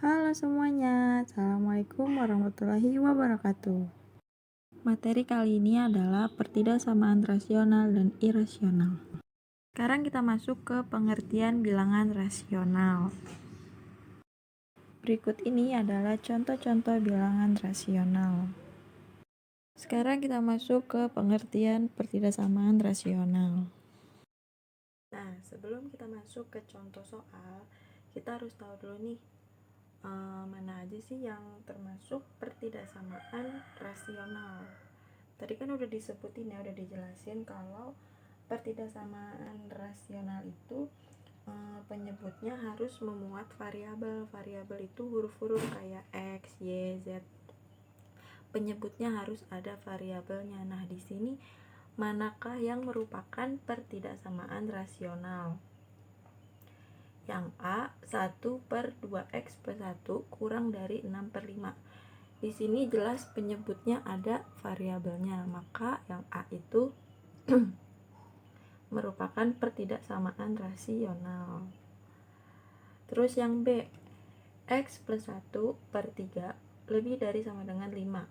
Halo semuanya, Assalamualaikum warahmatullahi wabarakatuh. Materi kali ini adalah pertidaksamaan rasional dan irasional. Sekarang kita masuk ke pengertian bilangan rasional. Berikut ini adalah contoh-contoh bilangan rasional. Sekarang kita masuk ke pengertian pertidaksamaan rasional. Nah, sebelum kita masuk ke contoh soal, kita harus tahu dulu nih, mana aja sih yang termasuk pertidaksamaan rasional. Tadi kan udah disebutin ya, udah dijelasin kalau pertidaksamaan rasional itu penyebutnya harus memuat variabel. Variabel itu huruf-huruf kayak X, Y, Z. Penyebutnya harus ada variabelnya. Nah, di sini manakah yang merupakan pertidaksamaan rasional? Yang A, 1/2x plus 1 kurang dari 6/5. Di sini jelas penyebutnya ada variabelnya, maka yang A itu merupakan pertidaksamaan rasional. Terus yang B, x plus 1/3 lebih dari sama dengan 5.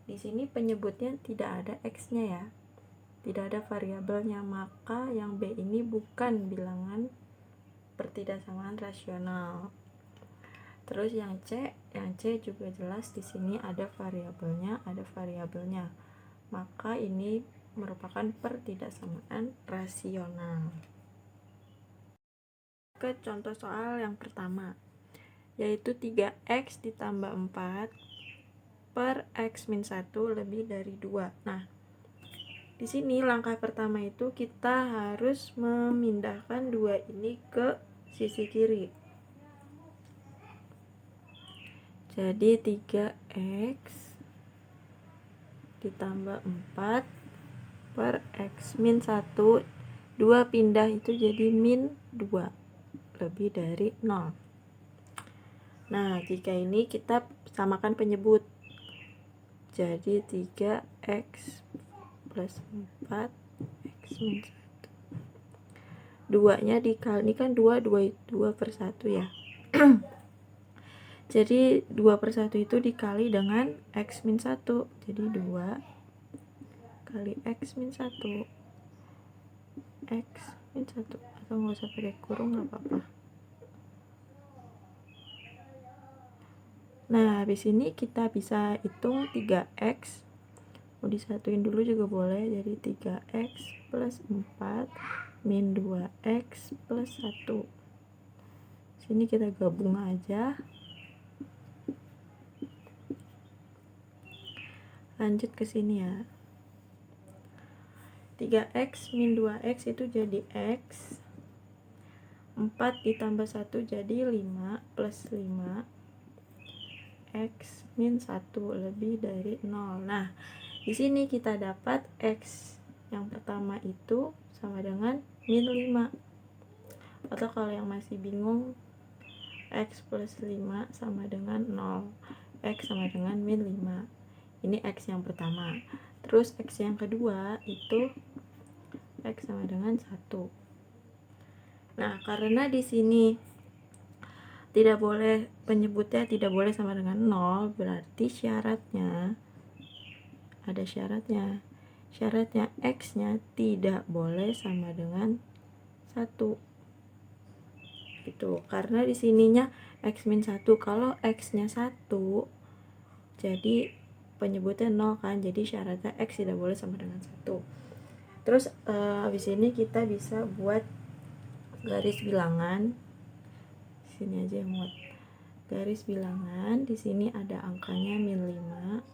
Di sini penyebutnya tidak ada x-nya ya, tidak ada variabelnya, maka yang B ini bukan bilangan pertidaksamaan rasional. Terus yang C juga jelas di sini ada variabelnya, maka ini merupakan pertidaksamaan rasional. Ke contoh soal yang pertama, yaitu 3x ditambah 4 per x min 1 lebih dari 2. Nah, di sini langkah pertama itu kita harus memindahkan 2 ini ke sisi kiri. Jadi 3x ditambah 4 per x min 1, 2 pindah itu jadi min 2 lebih dari 0. Nah, jika ini kita samakan penyebut, jadi 3x plus 4 x min 1, 2 nya dikali, ini kan 2 per 1 ya. Jadi 2 per 1 itu dikali dengan x min 1, jadi 2 kali x min 1, x min 1, atau nggak usah pakai kurung, nggak apa-apa. Nah, habis ini kita bisa hitung 3x, mau disatuin dulu juga boleh, jadi 3x plus 4 min 2x plus 1. Sini kita gabung aja. Lanjut ke sini ya. 3x min 2x itu jadi x. 4 ditambah 1 jadi 5 plus 5 x min 1 lebih dari 0. Nah, di sini kita dapat x yang pertama itu sama dengan min 5. Atau kalau yang masih bingung, x plus 5 sama dengan 0. X sama dengan min 5. Ini x yang pertama. Terus x yang kedua itu x sama dengan 1. Nah, karena di sini tidak boleh, penyebutnya tidak boleh sama dengan 0, berarti syaratnya ada syaratnya. Syaratnya x-nya tidak boleh sama dengan 1. Gitu. Karena di sininya x min 1, kalau x-nya 1 jadi penyebutnya 0 kan, jadi syaratnya x tidak boleh sama dengan 1. Terus habis ini kita bisa buat garis bilangan. Sini aja yang muat. Garis bilangan, di sini ada angkanya min 5.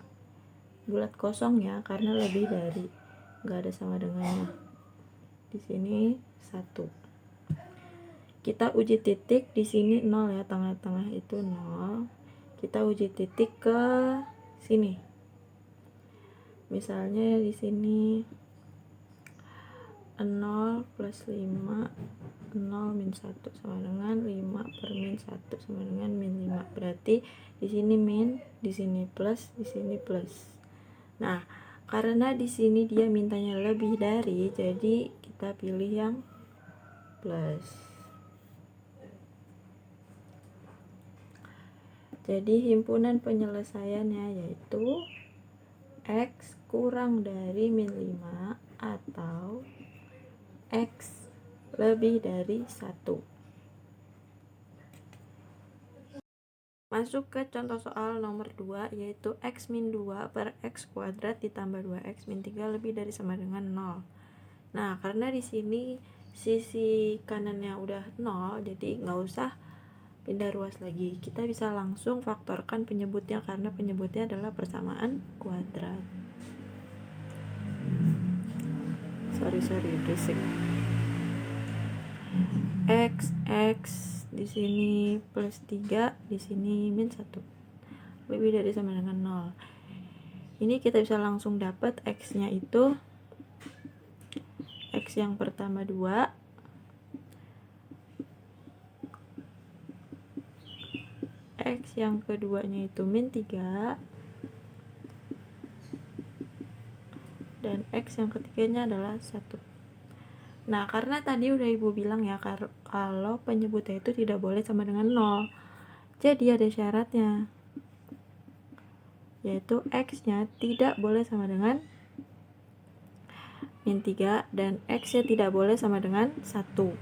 Bulat kosong ya, karena lebih dari, enggak ada sama dengannya. Di sini 1. Kita uji titik di sini 0 ya, tengah-tengah itu 0. Kita uji titik ke sini. Misalnya di sini 0 plus 5, 0 min 1 sama dengan 5 per min 1 sama dengan min 5. Berarti di sini min, di sini plus, di sini plus. Nah, karena di sini dia mintanya lebih dari, jadi kita pilih yang plus. Jadi himpunan penyelesaiannya yaitu X kurang dari min 5 atau X lebih dari 1. Masuk ke contoh soal nomor 2, yaitu X min 2 per X kuadrat ditambah 2X min 3 lebih dari sama dengan 0. Nah, karena di sini sisi kanannya udah 0, jadi nggak usah pindah ruas lagi. Kita bisa langsung faktorkan penyebutnya karena penyebutnya adalah persamaan kuadrat. Sorry, berisik. X di sini plus 3, di sini min 1. Lebih dari sama dengan 0. Ini kita bisa langsung dapat X-nya itu X yang pertama 2, X yang keduanya itu min 3, dan X yang ketiganya adalah 1. Nah, karena tadi udah Ibu bilang ya kalau penyebutnya itu tidak boleh sama dengan 0. Jadi ada syaratnya, yaitu X-nya tidak boleh sama dengan min 3 dan X-nya tidak boleh sama dengan 1.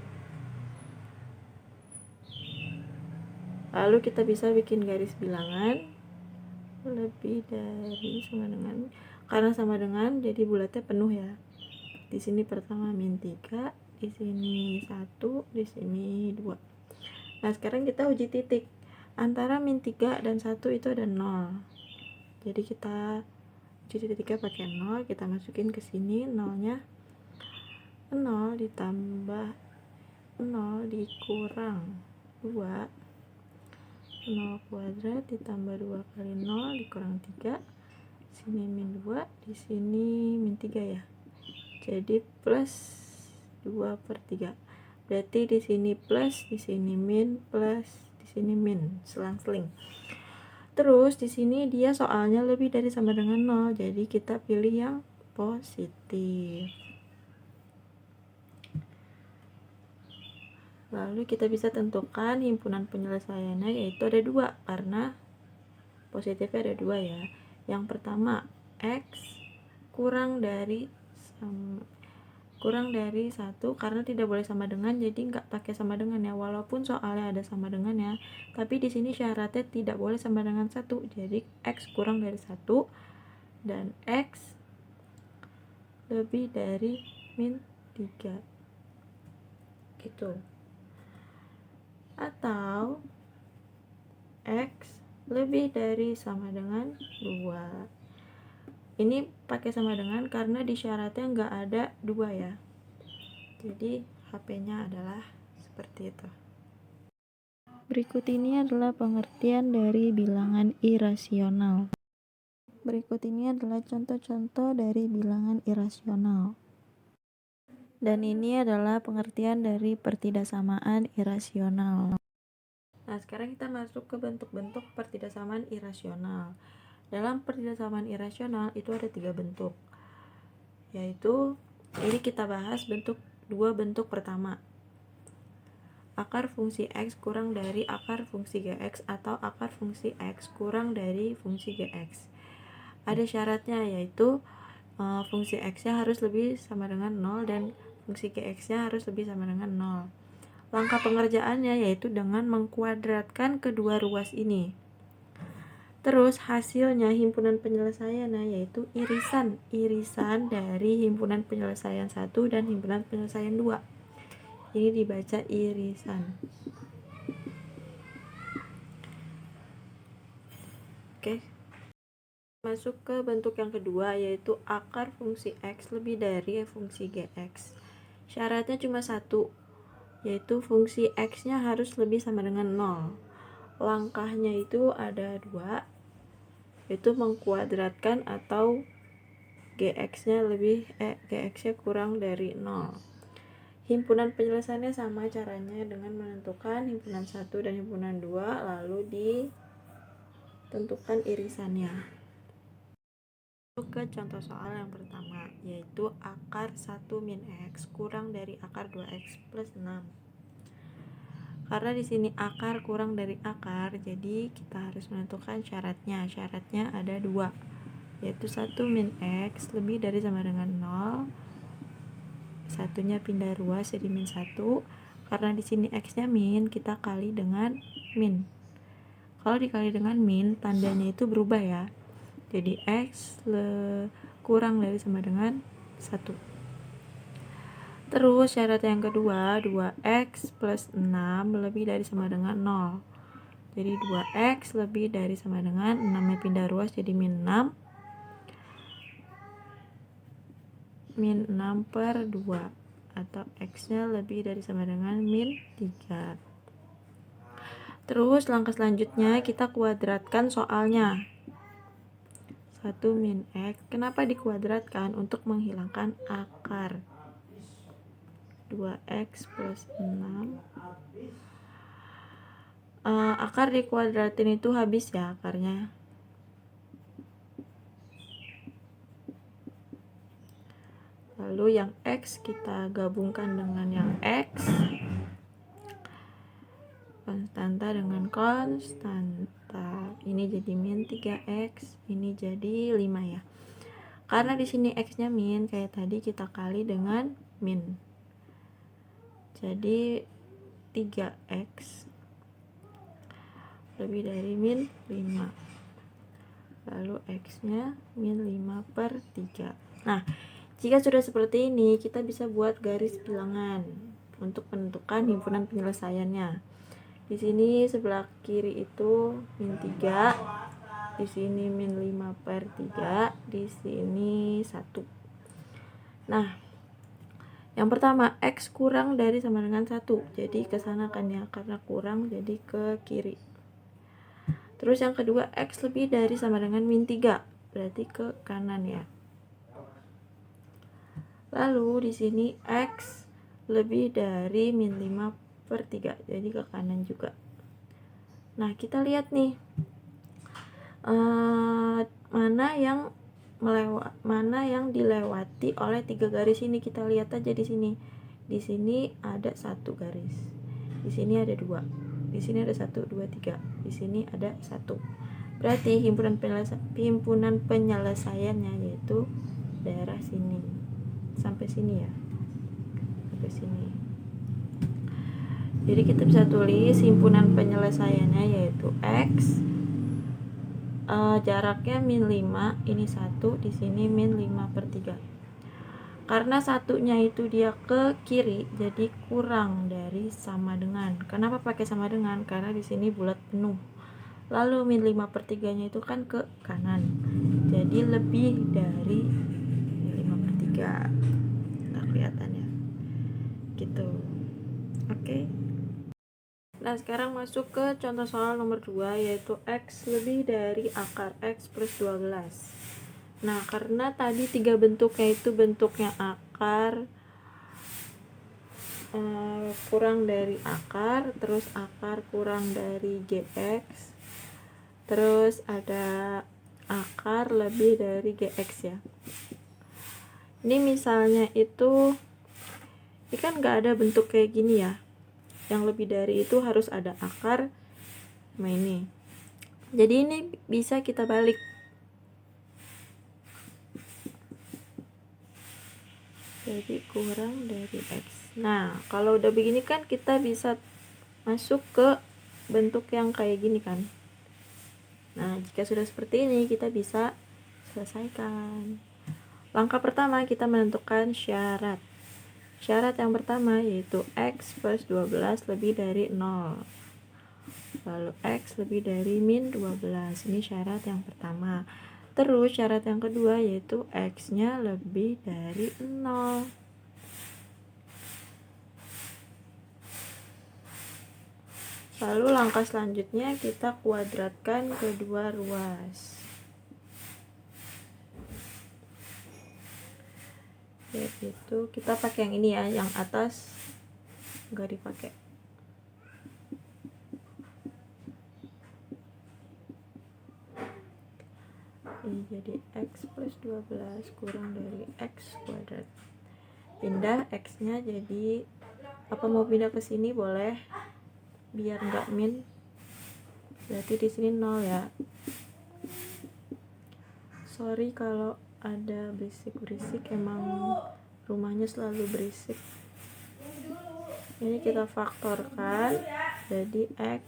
Lalu kita bisa bikin garis bilangan lebih dari sama dengan, karena sama dengan jadi bulatnya penuh ya. Di sini pertama min 3, di sini 1, di sini 2. Nah, sekarang kita uji titik. Antara min 3 dan 1 itu ada 0. Jadi kita uji titiknya pakai 0, kita masukin ke sini, 0-nya 0 ditambah 0 dikurang 2, 0 kuadrat ditambah 2 kali 0 dikurang 3, sini min 2, di sini min 3 ya. Jadi plus 2/3. Berarti di sini plus, di sini min, plus, di sini min, selang-seling. Terus di sini dia soalnya lebih dari sama dengan 0, jadi kita pilih yang positif. Lalu kita bisa tentukan himpunan penyelesaiannya, yaitu ada 2 karena positifnya ada 2 ya. Yang pertama X kurang dari 1 karena tidak boleh sama dengan, jadi nggak pakai sama dengan ya, walaupun soalnya ada sama dengan ya, tapi di sini syaratnya tidak boleh sama dengan 1, jadi X kurang dari 1 dan X lebih dari min 3 gitu. Atau X lebih dari sama dengan 2. Ini pakai sama dengan karena di syaratnya nggak ada 2 ya. Jadi HP-nya adalah seperti itu. Berikut ini adalah pengertian dari bilangan irasional. Berikut ini adalah contoh-contoh dari bilangan irasional. Dan ini adalah pengertian dari pertidaksamaan irasional. Nah, sekarang kita masuk ke bentuk-bentuk pertidaksamaan irasional. Dalam pertidaksamaan irasional itu ada 3 bentuk. Yaitu ini kita bahas dua bentuk pertama. Akar fungsi X kurang dari akar fungsi Gx atau akar fungsi X kurang dari fungsi Gx. Ada syaratnya, yaitu fungsi X-nya harus lebih sama dengan 0 dan fungsi Gx-nya harus lebih sama dengan 0. Langkah pengerjaannya yaitu dengan mengkuadratkan kedua ruas ini. Terus hasilnya himpunan penyelesaiannya yaitu irisan dari himpunan penyelesaian 1 dan himpunan penyelesaian 2. Ini dibaca irisan. Oke. Masuk ke bentuk yang kedua, yaitu akar fungsi X lebih dari fungsi Gx. Syaratnya cuma 1, yaitu fungsi X-nya harus lebih sama dengan 0. Langkahnya itu ada 2, yaitu mengkuadratkan atau Gx-nya kurang dari 0. Himpunan penyelesaiannya sama caranya dengan menentukan himpunan 1 dan himpunan 2, lalu ditentukan irisannya. Masuk ke contoh soal yang pertama, yaitu akar 1 min X kurang dari akar 2X plus 6. Karena di sini akar kurang dari akar, jadi kita harus menentukan syaratnya. Syaratnya ada 2, yaitu 1 min X lebih dari sama dengan 0. Satunya pindah ruas jadi min 1. Karena di sini X-nya min, kita kali dengan min. Kalau dikali dengan min, tandanya itu berubah ya. Jadi X kurang dari sama dengan 1. Terus syarat yang kedua, 2x plus 6 lebih dari sama dengan 0. Jadi 2x lebih dari sama dengan 6-nya pindah ruas jadi min 6. Min 6 per 2. Atau x-nya lebih dari sama dengan min 3. Terus langkah selanjutnya kita kuadratkan soalnya. 1 min x. Kenapa dikuadratkan? Untuk menghilangkan akar. 2x plus 6. Akar dikuadratin itu habis ya akarnya. Lalu yang x kita gabungkan dengan yang x. Konstanta dengan konstanta. Ini jadi min 3x, ini jadi 5 ya. Karena di sini x-nya min, kayak tadi kita kali dengan min. Jadi 3x lebih dari min 5. Lalu x-nya min 5 per 3. Nah, jika sudah seperti ini, kita bisa buat garis bilangan untuk menentukan himpunan penyelesaiannya. Di sini sebelah kiri itu min 3, di sini min 5 per 3, di sini 1. Nah, yang pertama, x kurang dari sama dengan 1. Jadi ke sana kan ya, karena kurang jadi ke kiri. Terus yang kedua, x lebih dari sama dengan min 3. Berarti ke kanan ya. Lalu di sini x lebih dari min 5 per 3. Jadi ke kanan juga. Nah, kita lihat nih. Mana yang dilewati oleh 3 garis ini, kita lihat aja di sini. Di sini ada 1 garis. Di sini ada 2. Di sini ada 1, 2, 3. Di sini ada 1. Berarti himpunan penyelesaiannya yaitu daerah sini. Sampai sini ya. Sampai sini. Jadi kita bisa tulis himpunan penyelesaiannya yaitu x. Jaraknya min 5, ini 1, di sini min 5 per 3. Karena satunya itu dia ke kiri, jadi kurang dari sama dengan. Kenapa pakai sama dengan? Karena di sini bulat penuh. Lalu min 5 per 3 nya itu kan ke kanan, jadi lebih dari min 5 per 3. Nggak kelihatan ya gitu. Oke. Nah, sekarang masuk ke contoh soal nomor 2, yaitu x lebih dari akar x plus 12. Nah, karena tadi 3 bentuknya itu bentuknya akar kurang dari akar, terus akar kurang dari gx, terus ada akar lebih dari gx ya. Ini misalnya itu, ini kan nggak ada bentuk kayak gini ya. Yang lebih dari itu harus ada akar sama ini. Jadi ini bisa kita balik. Jadi kurang dari x. Nah, kalau udah begini kan kita bisa masuk ke bentuk yang kayak gini kan. Nah, jika sudah seperti ini kita bisa selesaikan. Langkah pertama kita menentukan syarat. Syarat yang pertama yaitu x plus 12 lebih dari 0. Lalu x lebih dari min 12. Ini syarat yang pertama. Terus syarat yang kedua yaitu x-nya lebih dari 0. Lalu langkah selanjutnya kita kuadratkan kedua ruas. Yaitu kita pakai yang ini ya, yang atas enggak dipakai. Ini jadi x plus 12 kurang dari x kuadrat. Pindah x-nya jadi, apa mau pindah ke sini boleh. biar nggak min, berarti di sini 0 ya. Sorry kalau ada berisik-berisik, emang rumahnya selalu berisik. Ini kita faktorkan jadi x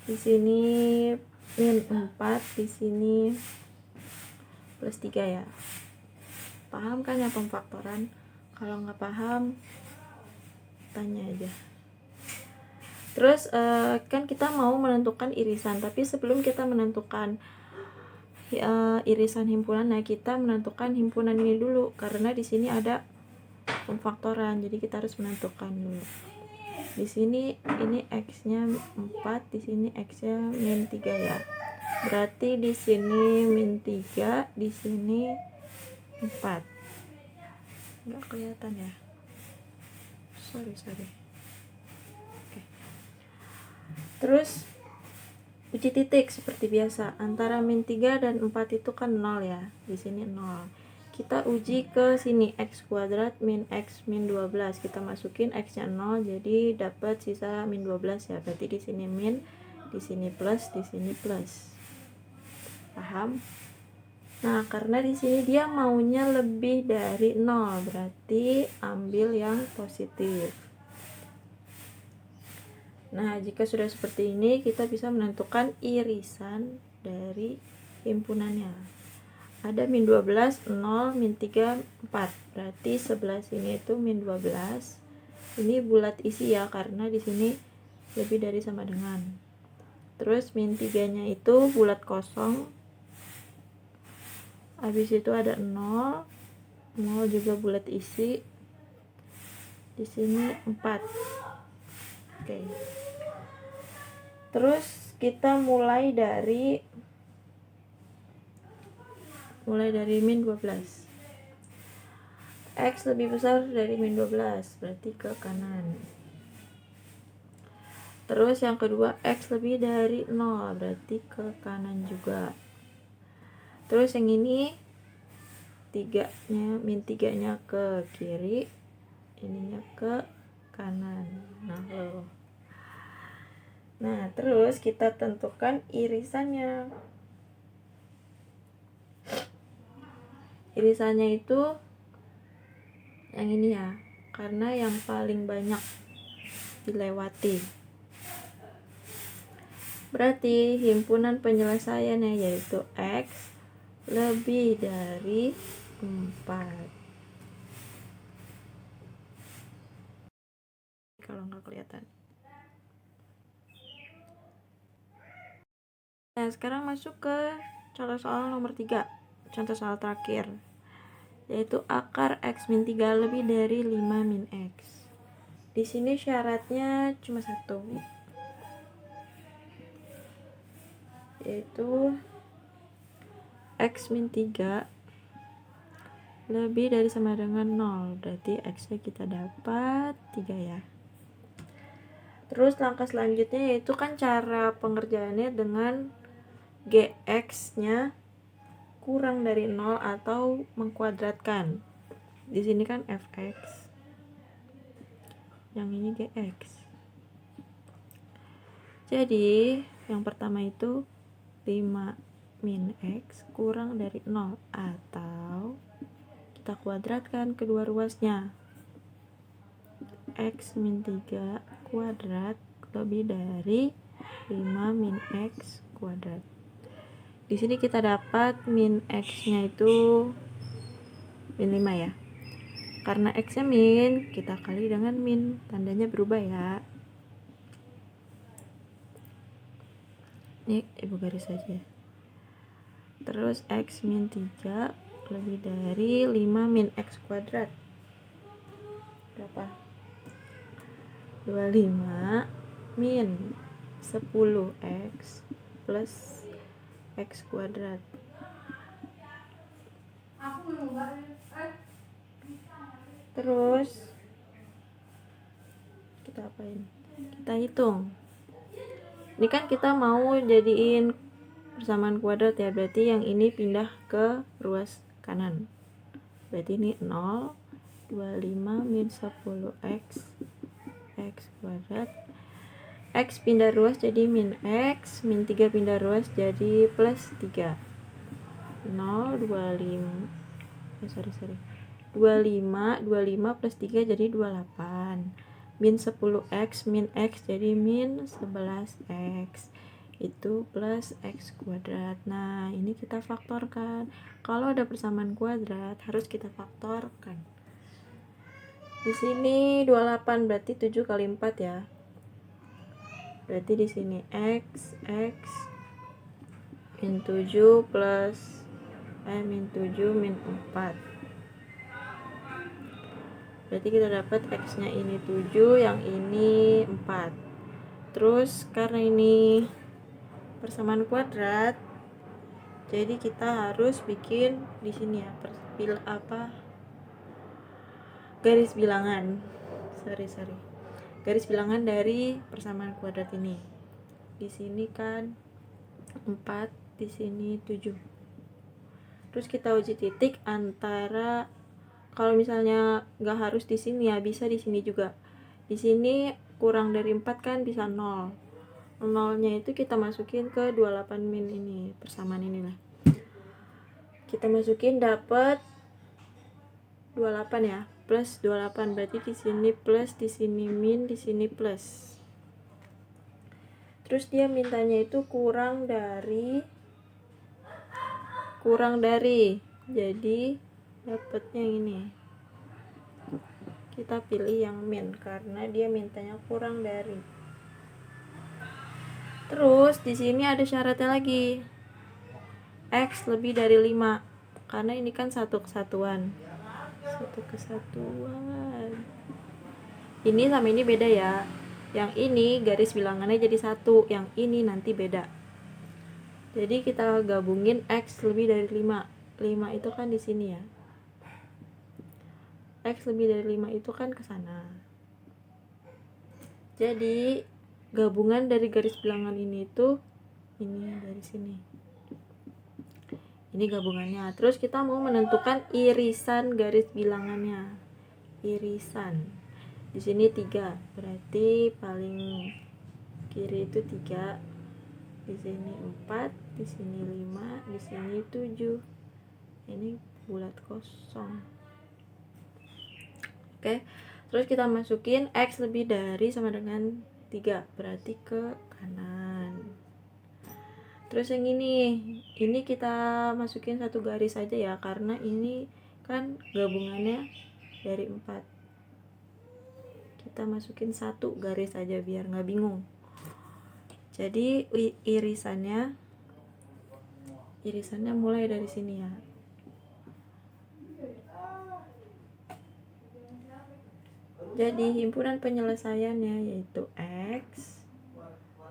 di sini min 4, di sini plus 3 ya. Paham kan ya pemfaktoran? Kalau nggak paham tanya aja. Terus kan kita mau menentukan irisan, tapi sebelum kita menentukan irisan himpunan, nah kita menentukan himpunan ini dulu karena di sini ada pemfaktoran, jadi kita harus menentukan dulu. Di sini ini x-nya 4, di sini x-nya min 3 ya. Berarti di sini min 3, di sini 4. Nggak kelihatan ya. Sorry. Oke. Terus uji titik seperti biasa, antara min 3 dan 4 itu kan 0 ya. Di sini 0. Kita uji ke sini, x kuadrat min x min 12. Kita masukin x-nya 0, jadi dapat sisa min 12 ya. Berarti di sini min, di sini plus, di sini plus. Paham? Nah, karena di sini dia maunya lebih dari 0, berarti ambil yang positif. Nah, jika sudah seperti ini, kita bisa menentukan irisan dari himpunannya. Ada min 12, 0, min 3, 4. Berarti sebelah sini itu min 12. Ini bulat isi ya, karena di sini lebih dari sama dengan. Terus min 3-nya itu bulat kosong. Habis itu ada 0. 0 juga bulat isi. Di sini 4. Oke. Terus kita mulai dari min 12. X lebih besar dari min 12, berarti ke kanan. Terus yang kedua, X lebih dari 0, berarti ke kanan juga. Terus yang ini min 3-nya ke kiri, ininya ke kanan. Nah, terus kita tentukan irisannya. Irisannya itu yang ini ya, karena yang paling banyak dilewati. Berarti himpunan penyelesaiannya yaitu X lebih dari 4. Kalau nggak kelihatan. Nah, sekarang masuk ke contoh soal nomor 3. Contoh soal terakhir, yaitu akar x min 3 lebih dari 5 min x. Di sini syaratnya cuma satu, yaitu x min 3 lebih dari sama dengan 0. Berarti x-nya kita dapat 3 ya. Terus langkah selanjutnya yaitu kan cara pengerjaannya dengan gx-nya kurang dari 0 atau mengkuadratkan. Di sini kan fx, yang ini gx. Jadi yang pertama itu 5 min x kurang dari 0, atau kita kuadratkan kedua ruasnya, x min 3 kuadrat lebih dari 5 min x kuadrat. Di sini kita dapat min x-nya itu min 5 ya. Karena x-nya min, kita kali dengan min, tandanya berubah ya. Ini ibu garis saja. Terus x min 3 lebih dari 5 min x kuadrat. Berapa? 25 min 10x plus x kuadrat. Terus kita apain? Kita hitung. Ini kan kita mau jadiin persamaan kuadrat ya, berarti yang ini pindah ke ruas kanan. Berarti ini 0, 25 min 10x X kuadrat. X pindah ruas jadi min X, min 3 pindah ruas jadi plus 3. 0, 25, 25 plus 3 jadi 28. Min 10X, min X jadi min 11X. Itu plus X kuadrat. Nah, ini kita faktorkan. Kalau ada persamaan kuadrat, harus kita faktorkan. Di sini 28 berarti 7 kali 4 ya. Berarti di sini X min 7 plus min 7 min 4. Berarti kita dapat X nya ini 7, yang ini 4. Terus karena ini persamaan kuadrat, jadi kita harus bikin di sini ya garis bilangan. Garis bilangan dari persamaan kuadrat ini. Di sini kan 4, di sini 7. Terus kita uji titik antara, kalau misalnya nggak harus di sini ya, bisa di sini juga. Di sini kurang dari 4 kan bisa 0. 0-nya itu kita masukin ke 28 min ini, persamaan ini lah. Kita masukin dapat 28 ya, plus 28, berarti di sini plus, di sini min, di sini plus. Terus dia mintanya itu kurang dari, jadi dapatnya ini. Kita pilih yang min karena dia mintanya kurang dari. Terus di sini ada syaratnya lagi. X lebih dari 5. Karena ini kan satu kesatuan. Ini sama ini beda ya. Yang ini garis bilangannya jadi 1, yang ini nanti beda. Jadi kita gabungin X lebih dari 5. 5 itu kan di sini ya. X lebih dari 5 itu kan ke sana. Jadi gabungan dari garis bilangan ini itu ini dari sini. Ini gabungannya. Terus kita mau menentukan irisan garis bilangannya. Irisan. Di sini 3. Berarti paling kiri itu 3. Di sini 4, di sini 5, di sini 7. Ini bulat kosong. Oke. Terus kita masukin X lebih dari sama dengan 3, berarti ke kanan. Terus yang ini kita masukin satu garis aja ya, karena ini kan gabungannya dari 4. Kita masukin satu garis aja biar nggak bingung. Jadi irisannya mulai dari sini ya. Jadi himpunan penyelesaiannya yaitu X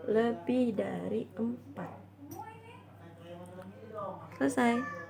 lebih dari 4. Selesai.